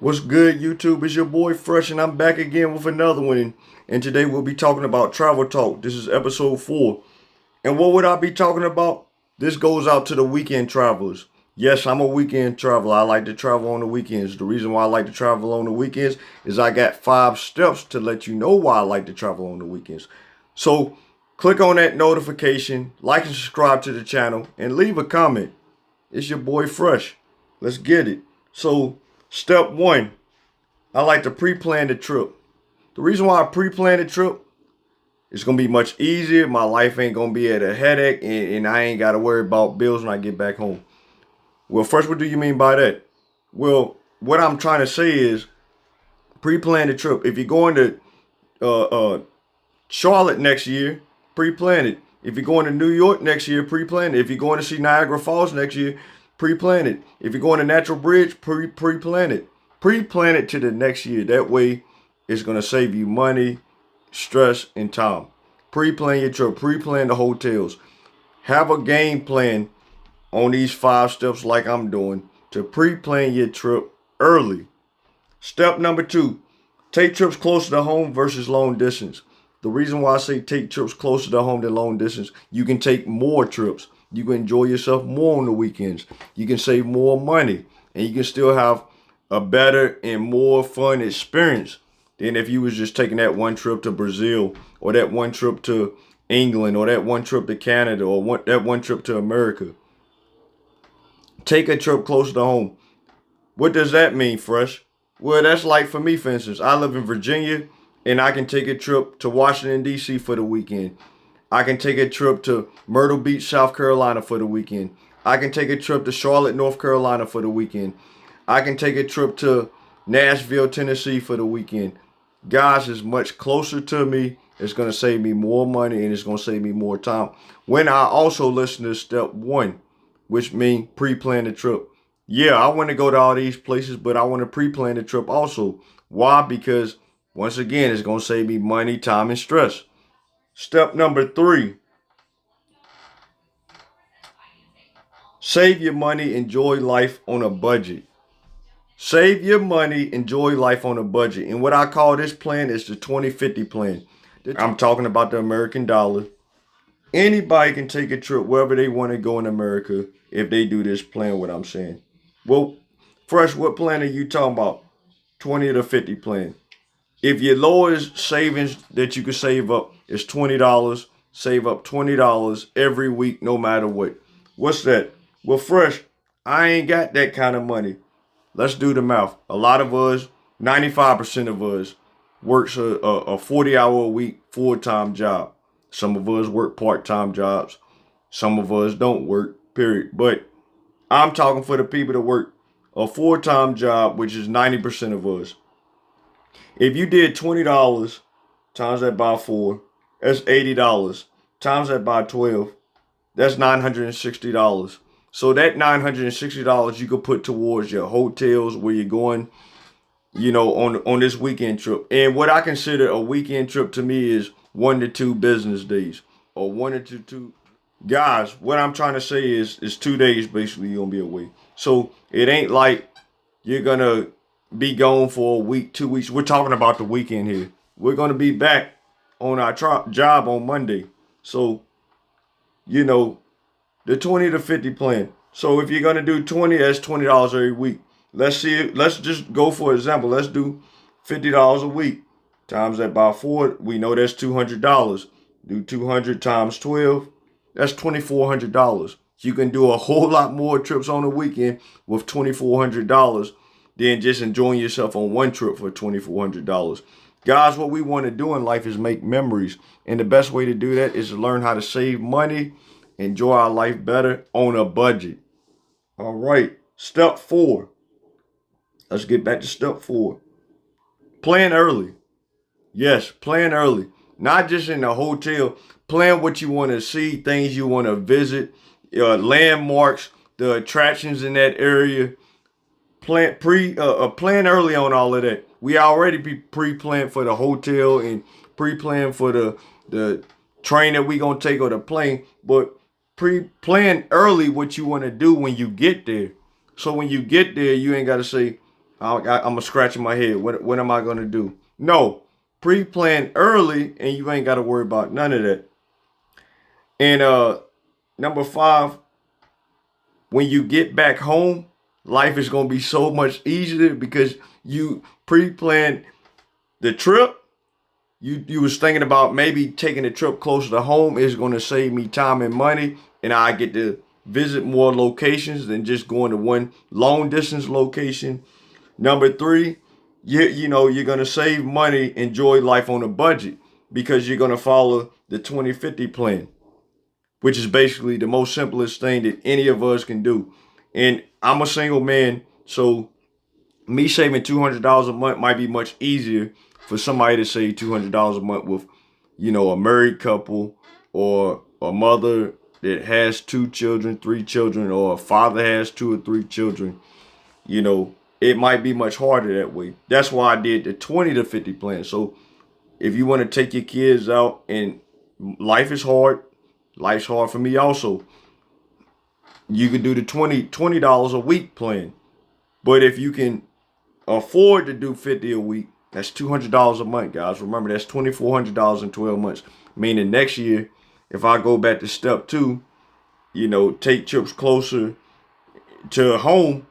What's good, YouTube? It's your boy Fresh, and I'm back again with another one. And today we'll be talking about travel talk. This is episode 4. And what would I be talking about? This goes out to the weekend travelers. Yes, I'm a weekend traveler. I like to travel on the weekends. The reason why I like to travel on the weekends is I got 5 steps to let you know why I like to travel on the weekends. So click on that notification, like and subscribe to the channel, and leave a comment. It's your boy Fresh. Let's get it. So, step 1, I like to pre-plan the trip. The reason why I pre-plan the trip, it's going to be much easier. My life ain't going to be at a headache, and I ain't got to worry about bills when I get back home. Well, first, what do you mean by that? Well, what I'm trying to say is pre-plan the trip. If you're going to Charlotte next year, pre-plan it. If you're going to New York next year, pre-plan it. If you're going to see Niagara Falls next year, pre-plan it. If you're going to Natural Bridge, pre-plan it. Pre-plan it to the next year. That way, it's going to save you money, stress, and time. Pre-plan your trip. Pre-plan the hotels. Have a game plan on these 5 steps like I'm doing to pre-plan your trip early. Step number 2, take trips closer to home versus long distance. The reason why I say take trips closer to home than long distance, you can take more trips. You can enjoy yourself more on the weekends. You can save more money, and you can still have a better and more fun experience than if you was just taking that one trip to Brazil, or that one trip to England, or that one trip to Canada, or that one trip to America. Take a trip closer to home. What does that mean, Fresh? Well, that's like for me, for instance, I live in Virginia, and I can take a trip to Washington, D.C. for the weekend. I can take a trip to Myrtle Beach, South Carolina for the weekend. I can take a trip to Charlotte, North Carolina for the weekend. I can take a trip to Nashville, Tennessee for the weekend. Guys, it's much closer to me. It's going to save me more money, and it's going to save me more time. When I also listen to step 1, which means pre-plan the trip. Yeah, I want to go to all these places, but I want to pre-plan the trip also. Why? Because once again, it's going to save me money, time, and stress. Step number 3, save your money, enjoy life on a budget. Save your money, enjoy life on a budget. And what I call this plan is the 2050 plan. I'm talking about the American dollar. Anybody can take a trip wherever they want to go in America if they do this plan, what I'm saying. Well, Fresh, what plan are you talking about? 20 to 50 plan. If your lowest savings that you can save up is $20, save up $20 every week, no matter what. What's that? Well, Fresh, I ain't got that kind of money. Let's do the math. A lot of us, 95% of us, works a 40-hour-a-week full-time job. Some of us work part-time jobs. Some of us don't work, period. But I'm talking for the people that work a full-time job, which is 90% of us. If you did $20 times that by 4, that's $80. Times that by 12, that's $960. So that $960 you could put towards your hotels where you're going, on this weekend trip. And what I consider a weekend trip to me is 1 to 2 business days, or 1 to 2. Guys, what I'm trying to say is 2 days basically you're gonna be away. So it ain't like you're gonna be gone for a week, 2 weeks. We're talking about the weekend here. We're gonna be back on our job on Monday. So, the 20 to 50 plan. So if you're gonna do 20, that's $20 every week. Let's see. Let's just go for example. Let's do $50 a week. Times that by 4, we know that's $200. Do 200 times 12, that's $2,400. You can do a whole lot more trips on the weekend with $2,400 than just enjoying yourself on one trip for $2,400. Guys, what we want to do in life is make memories. And the best way to do that is to learn how to save money, enjoy our life better on a budget. All right. Step 4. Let's get back to step 4. Plan early. Yes, plan early. Not just in the hotel. Plan what you want to see, things you want to visit, landmarks, the attractions in that area. Plan early on all of that. We already be pre-planned for the hotel and pre-planned for the train that we gonna take or the plane, but pre-plan early what you want to do when you get there. So when you get there, you ain't gotta say, I'm scratching my head. What am I going to do? No, pre-plan early, and you ain't got to worry about none of that. And number 5, when you get back home, life is going to be so much easier because you pre-planned the trip. You was thinking about maybe taking a trip closer to home is going to save me time and money, and I get to visit more locations than just going to one long distance location. Number 3, you're gonna save money, enjoy life on a budget because you're gonna follow the 2050 plan, which is basically the most simplest thing that any of us can do. And I'm a single man, so me saving $200 a month might be much easier for somebody to save $200 a month with, a married couple or a mother that has 2 children, 3 children, or a father has 2 or 3 children. It might be much harder that way. That's why I did the 20 to 50 plan. So if you want to take your kids out, and life is hard, life's hard for me also, you could do the $20 a week plan. But if you can afford to do 50 a week, that's $200 a month, guys. Remember, that's $2,400 in 12 months. Meaning next year, if I go back to step 2, take trips closer to home,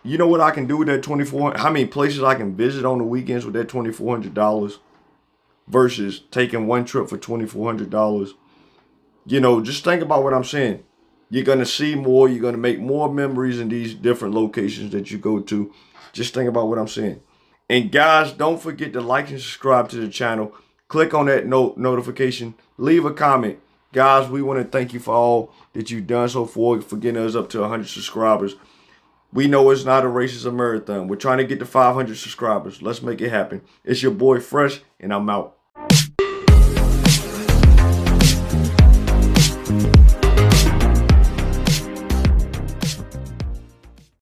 you know what I can do with that 2,400? How many places I can visit on the weekends with that $2,400 versus taking one trip for $2,400? Just think about what I'm saying. You're gonna see more. You're gonna make more memories in these different locations that you go to. Just think about what I'm saying. And guys, don't forget to like and subscribe to the channel. Click on that notification. Leave a comment. Guys, we want to thank you for all that you've done so far for getting us up to 100 subscribers. We know it's not a race, it's a marathon. We're trying to get to 500 subscribers. Let's make it happen. It's your boy Fresh, and I'm out.